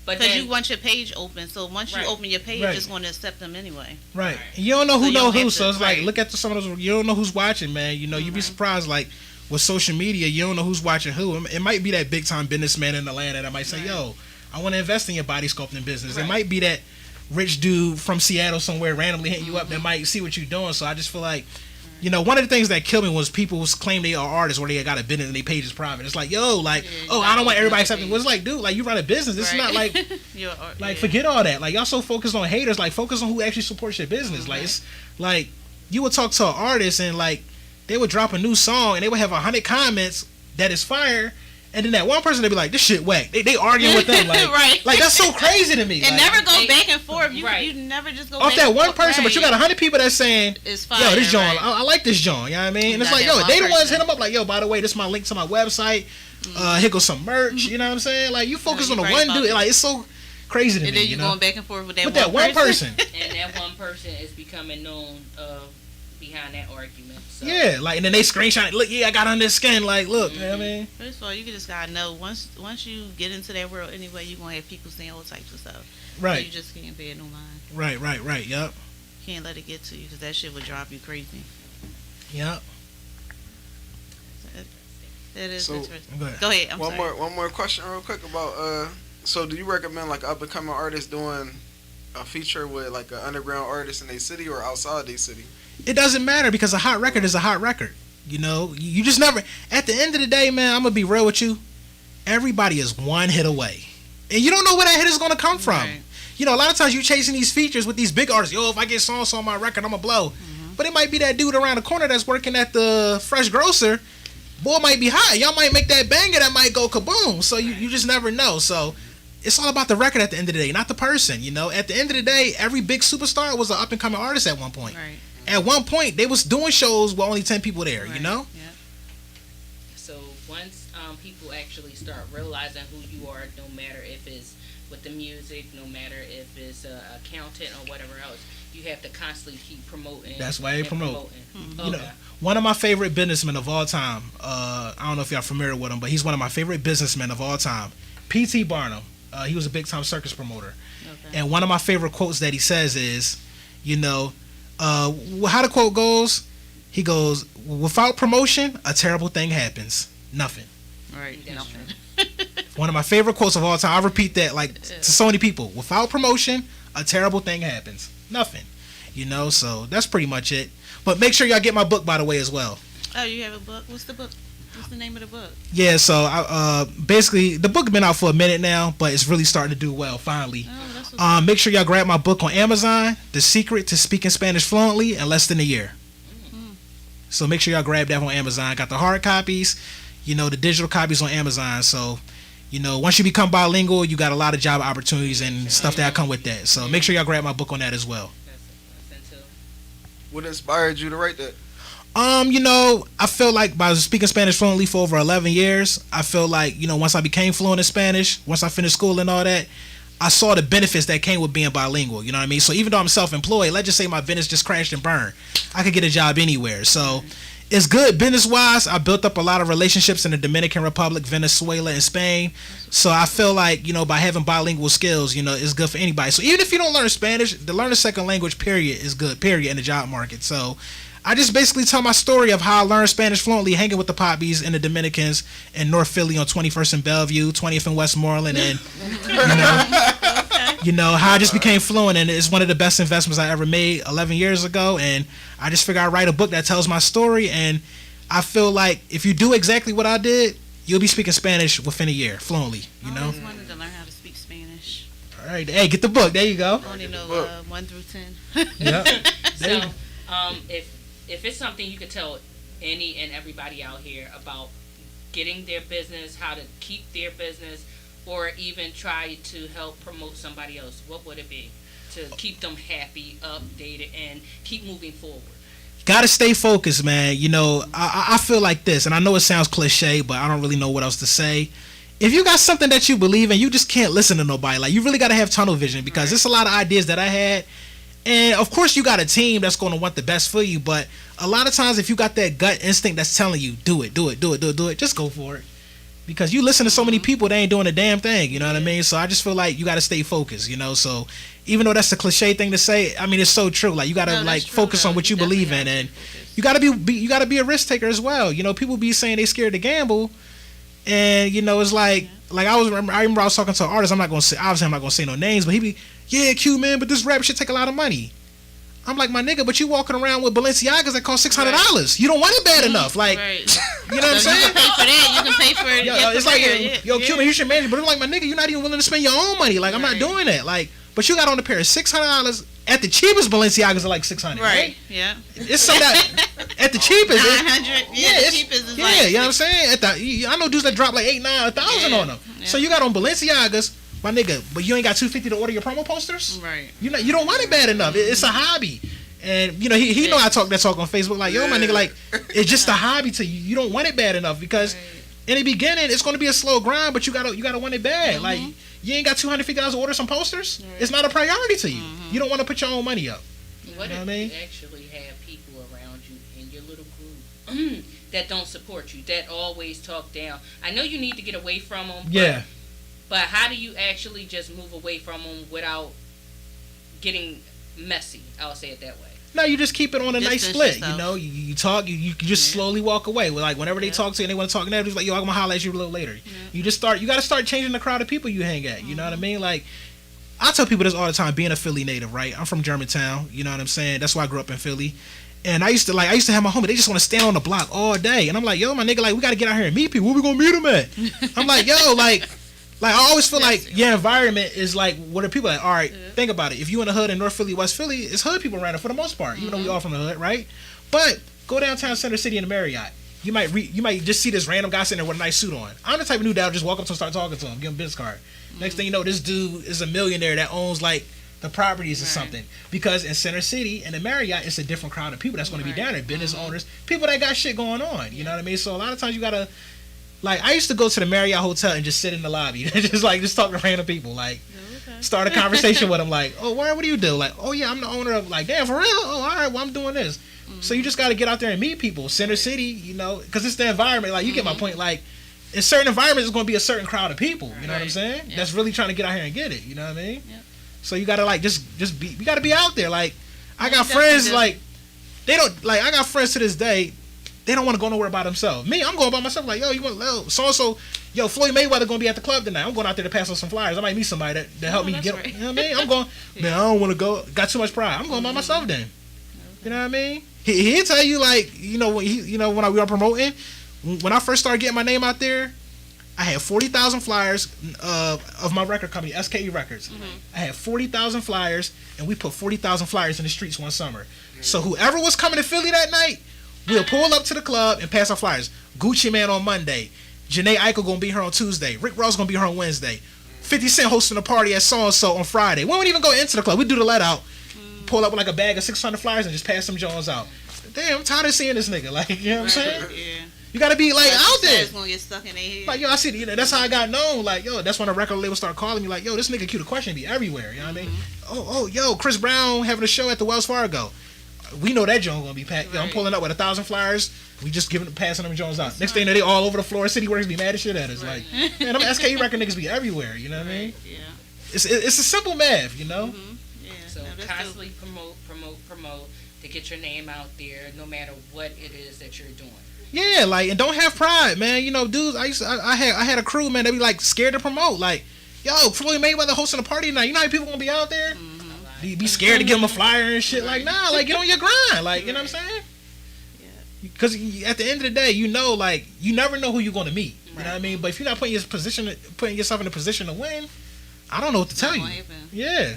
Because you want your page open, so once you open your page, you're just going to accept them anyway. Right. You don't know who so it's like, look at some of those. You don't know who's watching, man. You know, you'd be surprised, like, with social media, you don't know who's watching who. It might be that big time businessman in Atlanta that might say, yo, I want to invest in your body sculpting business. It might be that rich dude from Seattle somewhere randomly hitting you up that might see what you're doing. So I just feel like, you know, one of the things that killed me was people claim they are artists or they got a business and their page is private. It's like, yo, like, I don't want everybody accepting. Well, it's like, dude, like, you run a business. This is not like, forget all that. Like, y'all so focused on haters. Like, focus on who actually supports your business. Like, it's like, you would talk to an artist and, like, they would drop a new song and they would have 100 comments that is fire. And then that one person, they'd be like, this shit whack. They arguing with them. Like, like, that's so crazy to me. And like, never go back and forth. You never just go off back that and one forth. person, but you got 100 people that's saying, it's fire, yo, this John, I like this John. You know what I mean? And it's like, yo, they the ones hit them up like, yo, by the way, this is my link to my website. Here goes some merch. You know what I'm saying? Like, you focus on the one dude. Like, it's so crazy to me. And then you know? Going back and forth with that one person. And that one person is becoming known behind that argument. So. Yeah, like, and then they screenshot it. Look, I got on this skin. Like, look, you know what I mean? First of all, you just gotta know, once you get into that world anyway, you're gonna have people saying all types of stuff. Right. So you just can't pay no mind. Right, yep. Can't let it get to you, because that shit would drive you crazy. Yep. That is So, interesting. Go ahead. I'm sorry. One more question real quick about so do you recommend like up and coming artists doing a feature with like an underground artist in their city or outside their city? It doesn't matter because a hot record is a hot record. You know, you just never. At the end of the day, man, I'm gonna be real with you. Everybody is one hit away, and you don't know where that hit is gonna come from. Right. You know, a lot of times you chasing these features with these big artists. Yo, if I get songs on my record, I'm gonna blow. But it might be that dude around the corner that's working at the fresh grocer. Boy might be hot. Y'all might make that banger that might go kaboom. So you just never know. So it's all about the record at the end of the day, not the person. You know, at the end of the day, every big superstar was an up and coming artist at one point. Right. At one point, they was doing shows with only 10 people there. Right. You know. Yeah. So once people actually start realizing who you are, no matter if it's with the music, no matter if it's accountant or whatever else, you have to constantly keep promoting. That's why they promote. Mm-hmm. You know, one of my favorite businessmen of all time. I don't know if y'all familiar with him, but he's one of my favorite businessmen of all time. P.T. Barnum. He was a big time circus promoter. Okay. And one of my favorite quotes that he says is, you know, how the quote goes, he goes, without promotion, a terrible thing happens. Nothing. Right. Nothing. One of my favorite quotes of all time. I repeat that like to so many people. Without promotion, a terrible thing happens. Nothing. You know, so that's pretty much it. But make sure y'all get my book, by the way, as well. Oh, you have a book? What's the book? What's the name of the book? Yeah, so basically the book has been out for a minute now, but it's really starting to do well finally. Oh, that's make sure y'all grab my book on Amazon, The Secret to Speaking Spanish Fluently in Less Than a Year. So make sure y'all grab that on Amazon. I got the hard copies, you know, the digital copies on Amazon. So, you know, once you become bilingual, you got a lot of job opportunities and stuff that come with that. So make sure y'all grab my book on that as well. What inspired you to write that? You know, I feel like by speaking Spanish fluently for over 11 years, I feel like, you know, once I became fluent in Spanish, once I finished school and all that, I saw the benefits that came with being bilingual, you know what I mean? So even though I'm self-employed, let's just say my business just crashed and burned, I could get a job anywhere. So it's good business-wise. I built up a lot of relationships in the Dominican Republic, Venezuela, and Spain. So I feel like, you know, by having bilingual skills, you know, it's good for anybody. So even if you don't learn Spanish, to learn a second language, period, is good, period, in the job market. So I just basically tell my story of how I learned Spanish fluently, hanging with the Poppies and the Dominicans in North Philly on 21st and Bellevue, 20th and Westmoreland, and you know how I just became fluent, and it's one of the best investments I ever made 11 years ago. And I just figured I'd write a book that tells my story, and I feel like if you do exactly what I did, you'll be speaking Spanish within a year fluently. You know. I always wanted to learn how to speak Spanish. All right, hey, get the book. There you go. I only know 1 through 10. Yep. So, if it's something you could tell any and everybody out here about getting their business, how to keep their business, or even try to help promote somebody else, what would it be to keep them happy, updated, and keep moving forward? Gotta stay focused, man. You know, I feel like this, and I know it sounds cliche, but I don't really know what else to say. If you got something that you believe in, you just can't listen to nobody. Like, you really gotta have tunnel vision, because there's a lot of ideas that I had. And of course you got a team that's going to want the best for you, but a lot of times if you got that gut instinct that's telling you do it, just go for it. Because you listen to so many people, they ain't doing a damn thing, you know what I mean? So I just feel like you got to stay focused, you know? So even though that's a cliche thing to say, I mean, it's so true. Like, you got to focus on what you believe in, and you got to be a risk taker as well. You know, people be saying they scared to gamble, and you know, it's like I remember I was talking to an artist. I'm not going to say no names, but he be, yeah, Q, man, but this rap shit take a lot of money. I'm like, my nigga, but you walking around with Balenciagas that cost $600. Right. You don't want it bad enough. Like, you know what I'm saying? You can pay for that. You can pay for it. It's like, yo, Q, man, you should manage it. But I'm like, my nigga, you're not even willing to spend your own money. Like, I'm not doing that. Like, but you got on a pair of $600. At the cheapest, Balenciagas are like $600. Right? Yeah. It's some that at the cheapest. 900. Yeah, the cheapest is you know what I'm saying? I know dudes that drop like 8,000, 9,000 on them. Yeah. So you got on Balenciagas. My nigga, but you ain't got $250 to order your promo posters? Right. You don't want it bad enough. It's a hobby. And, you know, he know I talk that talk on Facebook. Like, yo, my nigga, like, it's just a hobby to you. You don't want it bad enough because in the beginning, it's going to be a slow grind, but you gotta want it bad. Mm-hmm. Like, you ain't got $250 to order some posters? Right. It's not a priority to you. Mm-hmm. You don't want to put your own money up. What if you actually have people around you in your little group that don't support you, that always talk down? I know you need to get away from them. Yeah. But how do you actually just move away from them without getting messy? I'll say it that way. No, you just keep it on a nice split. Yourself. You know, you talk, you just slowly walk away. Like whenever they talk to you and they want to talk now, just like, yo, I'm gonna holler at you a little later. You gotta start changing the crowd of people you hang at. You know what I mean? Like, I tell people this all the time, being a Philly native, right? I'm from Germantown, you know what I'm saying? That's why I grew up in Philly. And I used to have my homie, they just want to stand on the block all day. And I'm like, yo, my nigga, like, we got to get out here and meet people. Where we going to meet them at? I'm like, yo, like I always feel like your environment is like, what are people like? All right, think about it. If you in the hood in North Philly, West Philly, it's hood people around it for the most part, even though we all from the hood, right? But go downtown Center City in the Marriott. You might just see this random guy sitting there with a nice suit on. I'm the type of dude that'll just walk up to him, start talking to him, give him a business card. Next thing you know, this dude is a millionaire that owns like the properties or something. Because in Center City and the Marriott, it's a different crowd of people that's going to be down there. Business owners, people that got shit going on. You know what I mean? So a lot of times you gotta, like, I used to go to the Marriott Hotel and just sit in the lobby, just talk to random people, like, start a conversation with them, like, oh, what do you do? Like, oh yeah, I'm the owner of, like, damn, for real? Oh, all right, well, I'm doing this. So you just got to get out there and meet people. Center City, you know, because it's the environment. Like, you get my point. Like, in certain environments, it's going to be a certain crowd of people. You know what I'm saying? Yep. That's really trying to get out here and get it. You know what I mean? Yep. So you got to, like, just be, you got to be out there. Like, I got friends, like, they don't, like, I got friends to this day, they don't want to go nowhere by themselves. Me, I'm going by myself. Like, yo, you want, so-and-so, yo, Floyd Mayweather going to be at the club tonight. I'm going out there to pass on some flyers. I might meet somebody that help me get, you know what I mean? I'm going, man, I don't want to go. Got too much pride. I'm going by myself then. You know what I mean? He'll tell you, like, you know, when we were promoting, when I first started getting my name out there, I had 40,000 flyers of my record company, SKE Records. I had 40,000 flyers, and we put 40,000 flyers in the streets one summer. So whoever was coming to Philly that night, we'll pull up to the club and pass our flyers. Gucci Man on Monday. Janae Aiko gonna be here on Tuesday. Rick Ross gonna be here on Wednesday. 50 Cent hosting a party at so-and-so on Friday. We wouldn't even go into the club. We'd do the let out. Pull up with like a bag of 600 flyers and just pass some Jones out. Damn, I'm tired of seeing this nigga. Like, you know what I'm saying? Yeah. You gotta be like out there. Gonna get stuck in their head. Like, yo, I see. You know, that's how I got known. Like, yo, that's when the record label start calling me. Like, yo, this nigga Q the Question be everywhere. You know what I mean? Oh, yo, Chris Brown having a show at the Wells Fargo. We know that Jones gonna be packed. Yo, I'm pulling up with 1,000 flyers. We just passing them Jones out. Next thing they all over the floor. City Works be mad as shit at us. Like, man, them SKE record niggas be everywhere. You know what I mean? Yeah. It's a simple math, you know. Yeah. So constantly promote to get your name out there, no matter what it is that you're doing. Yeah, like, and don't have pride, man. You know, dudes. I had a crew, man. They be like scared to promote. Like, yo, Floyd Mayweather hosting a party tonight. You know how many people gonna be out there? Be scared to give them a flyer and shit. Like, nah, like, get on your grind. Like, you know what I'm saying? Because at the end of the day, you know, like, you never know who you're gonna meet. You know what I mean? But if you're not putting yourself in a position to win, I don't know what to tell you. Yeah.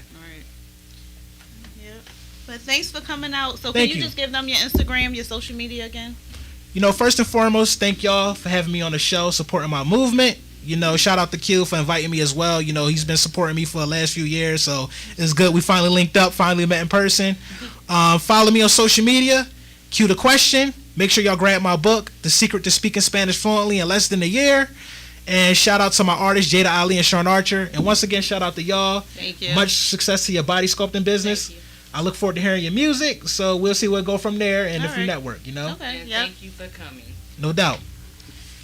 But thanks for coming out. So can you just give them your Instagram, your social media again? You know, first and foremost, thank y'all for having me on the show, supporting my movement. You know, shout out to Q for inviting me as well. You know, he's been supporting me for the last few years, so it's good. We finally linked up, finally met in person. Follow me on social media, Q the Question. Make sure y'all grab my book, The Secret to Speaking Spanish Fluently in Less Than a Year. And shout out to my artists, Jada Ali and Sean Archer. And once again, shout out to y'all. Thank you. Much success to your body sculpting business. I look forward to hearing your music, so we'll see where it go from there and if you network, you know? Okay, thank you for coming. No doubt.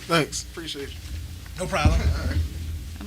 Thanks. Appreciate you. No problem. I'm